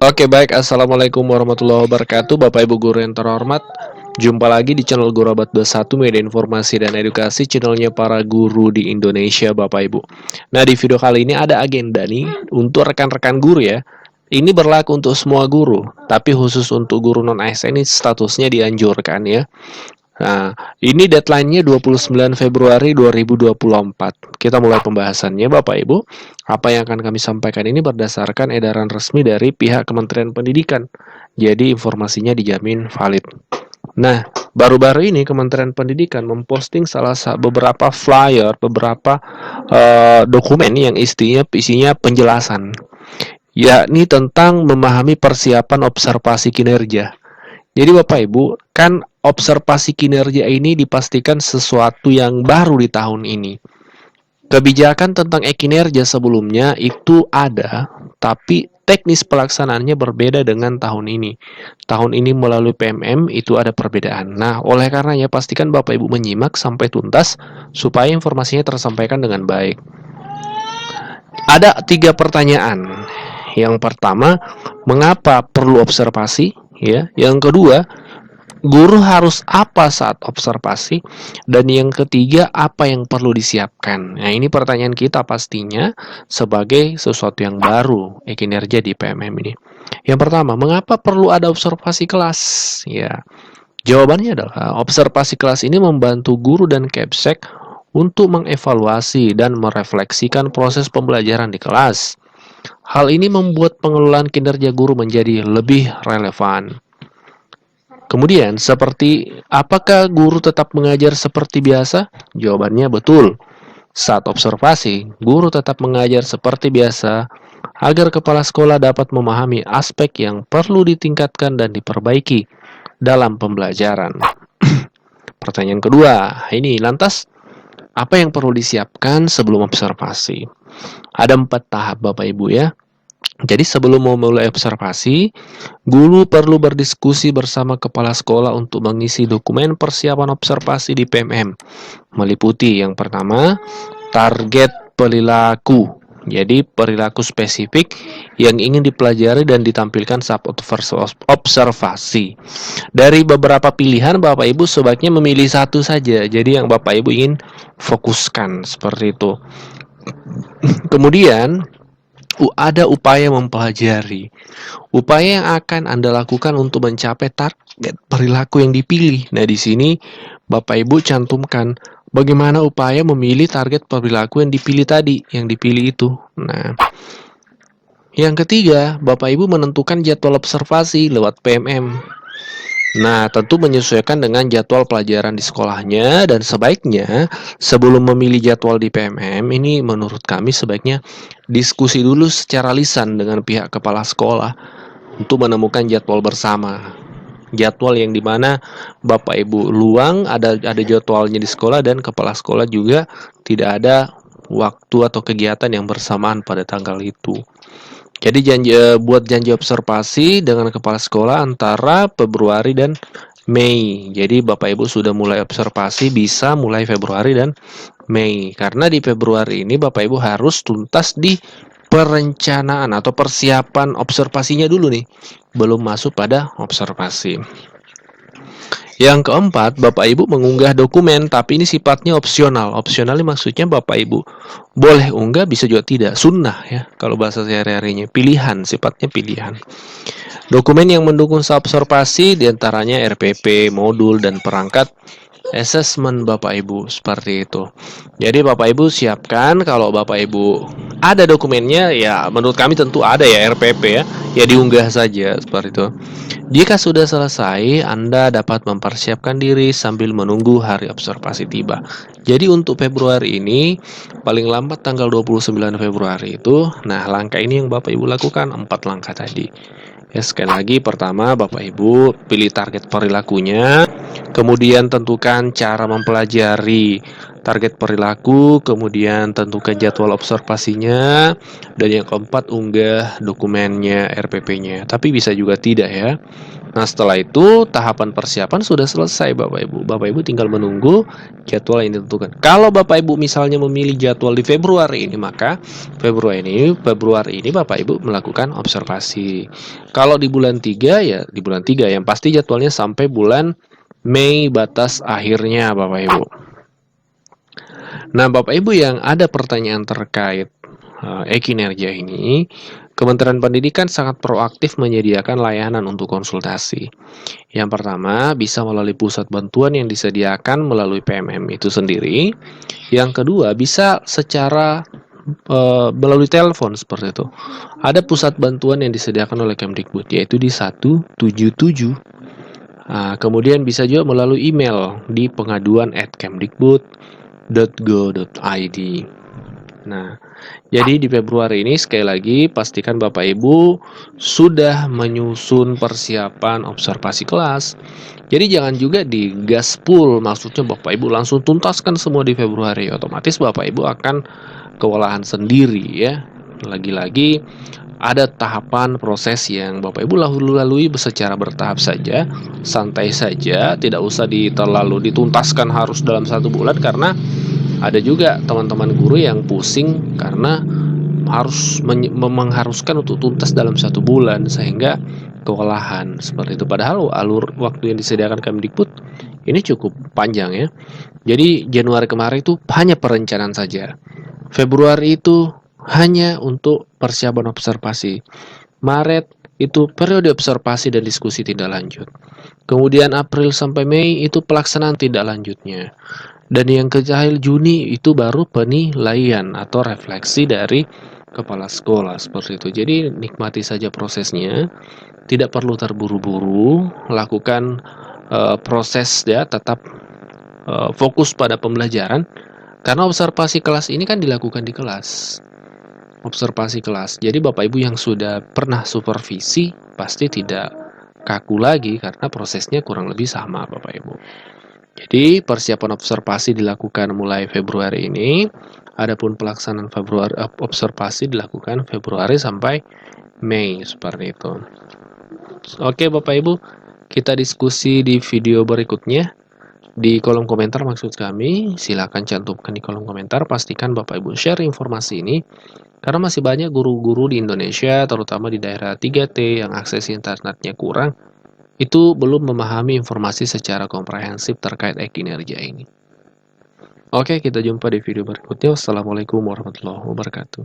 Oke baik, Assalamualaikum warahmatullahi wabarakatuh Bapak Ibu Guru yang terhormat. Jumpa lagi di channel Guru Abad 21 Media Informasi dan Edukasi, channelnya para guru di Indonesia Bapak Ibu. Nah, di video kali ini ada agenda nih untuk rekan-rekan guru ya. Ini berlaku untuk semua guru, tapi khusus untuk guru non-ASN ini statusnya dianjurkan ya. Nah, ini deadline-nya 29 Februari 2024. Kita mulai pembahasannya Bapak Ibu. Apa yang akan kami sampaikan ini berdasarkan edaran resmi dari pihak Kementerian Pendidikan. Jadi informasinya dijamin valid. Nah, baru-baru ini Kementerian Pendidikan memposting beberapa flyer, beberapa dokumen yang isinya penjelasan, yakni tentang memahami persiapan observasi kinerja. Jadi Bapak Ibu, kan observasi kinerja ini dipastikan sesuatu yang baru di tahun ini. Kebijakan tentang e-kinerja sebelumnya itu ada, tapi teknis pelaksanaannya berbeda dengan tahun ini. Tahun ini melalui PMM itu ada perbedaan. Nah, oleh karenanya pastikan Bapak Ibu menyimak sampai tuntas supaya informasinya tersampaikan dengan baik. Ada 3 pertanyaan. Yang pertama, mengapa perlu observasi? Ya, yang kedua, guru harus apa saat observasi? Dan yang ketiga, apa yang perlu disiapkan? Nah, ini pertanyaan kita pastinya sebagai sesuatu yang baru kinerja di PMM ini. Yang pertama, mengapa perlu ada observasi kelas? Ya, jawabannya adalah observasi kelas ini membantu guru dan Kepsek untuk mengevaluasi dan merefleksikan proses pembelajaran di kelas. Hal ini membuat pengelolaan kinerja guru menjadi lebih relevan. Kemudian, apakah guru tetap mengajar seperti biasa? Jawabannya betul. Saat observasi, guru tetap mengajar seperti biasa agar kepala sekolah dapat memahami aspek yang perlu ditingkatkan dan diperbaiki dalam pembelajaran. Pertanyaan kedua, lantas apa yang perlu disiapkan sebelum observasi? Ada 4 tahap Bapak Ibu ya. Jadi sebelum memulai observasi, guru perlu berdiskusi bersama kepala sekolah untuk mengisi dokumen persiapan observasi di PMM. Meliputi yang pertama, target perilaku. Jadi perilaku spesifik yang ingin dipelajari dan ditampilkan saat observasi. Dari beberapa pilihan, Bapak Ibu sebaiknya memilih satu saja. Jadi yang Bapak Ibu ingin fokuskan seperti itu. Kemudian ada upaya mempelajari. Upaya yang akan Anda lakukan untuk mencapai target perilaku yang dipilih. Nah, di sini Bapak Ibu cantumkan bagaimana upaya memilih target perilaku yang dipilih tadi, yang dipilih itu. Nah, yang ketiga, Bapak Ibu menentukan jadwal observasi lewat PMM. Nah, tentu menyesuaikan dengan jadwal pelajaran di sekolahnya, dan sebaiknya sebelum memilih jadwal di PMM ini menurut kami sebaiknya diskusi dulu secara lisan dengan pihak kepala sekolah untuk menemukan jadwal bersama. Jadwal yang dimana Bapak Ibu luang ada jadwalnya di sekolah dan kepala sekolah juga tidak ada waktu atau kegiatan yang bersamaan pada tanggal itu. Jadi buat janji observasi dengan kepala sekolah antara Februari dan Mei. Jadi Bapak Ibu sudah mulai observasi bisa mulai Februari dan Mei. Karena di Februari ini Bapak Ibu harus tuntas di perencanaan atau persiapan observasinya dulu nih. Belum masuk pada observasi. Yang keempat, Bapak Ibu mengunggah dokumen, tapi ini sifatnya opsional. Opsional ini maksudnya Bapak Ibu boleh unggah, bisa juga tidak. Sunnah ya, kalau bahasa sehari-harinya. Pilihan, sifatnya pilihan. Dokumen yang mendukung observasi diantaranya RPP, modul, dan perangkat assessment Bapak Ibu, seperti itu. Jadi Bapak Ibu siapkan, kalau Bapak Ibu ada dokumennya, ya menurut kami tentu ada ya RPP ya diunggah saja, seperti itu. Jika sudah selesai, Anda dapat mempersiapkan diri sambil menunggu hari observasi tiba. Jadi untuk Februari ini, paling lambat tanggal 29 Februari itu, nah langkah ini yang Bapak Ibu lakukan, 4 langkah tadi. Ya, sekali lagi, pertama Bapak Ibu pilih target perilakunya, kemudian tentukan cara mempelajari target perilaku, kemudian tentukan jadwal observasinya, dan yang keempat unggah dokumennya RPP-nya. Tapi bisa juga tidak ya. Nah, setelah itu tahapan persiapan sudah selesai Bapak Ibu. Bapak Ibu tinggal menunggu jadwal yang ditentukan. Kalau Bapak Ibu misalnya memilih jadwal di Februari ini, maka Februari ini Bapak Ibu melakukan observasi. Kalau di bulan 3 ya di bulan 3 yang pasti jadwalnya sampai bulan Mei batas akhirnya Bapak Ibu. Nah, Bapak Ibu yang ada pertanyaan terkait e-kinerja ini, Kementerian Pendidikan sangat proaktif menyediakan layanan untuk konsultasi. Yang pertama, bisa melalui pusat bantuan yang disediakan melalui PMM itu sendiri. Yang kedua, bisa secara melalui telepon seperti itu. Ada pusat bantuan yang disediakan oleh Kemdikbud, yaitu di 177. Kemudian bisa juga melalui email di pengaduan@kemdikbud.go.id. Nah, jadi di Februari ini sekali lagi pastikan Bapak Ibu sudah menyusun persiapan observasi kelas. Jadi jangan juga digaspol, maksudnya Bapak Ibu langsung tuntaskan semua di Februari. Otomatis Bapak Ibu akan kewalahan sendiri ya. Lagi-lagi ada tahapan proses yang Bapak Ibu lalui secara bertahap saja, santai saja, tidak usah terlalu dituntaskan harus dalam 1 bulan, karena ada juga teman-teman guru yang pusing karena harus mengharuskan untuk tuntas dalam 1 bulan sehingga kewalahan seperti itu. Padahal alur waktu yang disediakan Kemdikbud ini cukup panjang ya. Jadi Januari kemarin itu hanya perencanaan saja. Februari itu hanya untuk persiapan observasi. Maret itu periode observasi dan diskusi tindak lanjut. Kemudian April sampai Mei itu pelaksanaan tindak lanjutnya. Dan yang kejahil Juni itu baru penilaian atau refleksi dari kepala sekolah seperti itu. Jadi nikmati saja prosesnya, tidak perlu terburu-buru, lakukan proses ya, tetap fokus pada pembelajaran. Karena observasi kelas ini kan dilakukan di kelas. Observasi kelas. Jadi Bapak Ibu yang sudah pernah supervisi pasti tidak kaku lagi karena prosesnya kurang lebih sama Bapak Ibu. Jadi persiapan observasi dilakukan mulai Februari ini. Adapun pelaksanaan observasi dilakukan Februari sampai Mei seperti itu. Oke Bapak Ibu, kita diskusi di video berikutnya. Di kolom komentar maksud kami, silakan cantumkan di kolom komentar, pastikan Bapak Ibu share informasi ini karena masih banyak guru-guru di Indonesia, terutama di daerah 3T yang akses internetnya kurang, itu belum memahami informasi secara komprehensif terkait e-kinerja ini. Oke, kita jumpa di video berikutnya. Wassalamualaikum warahmatullahi wabarakatuh.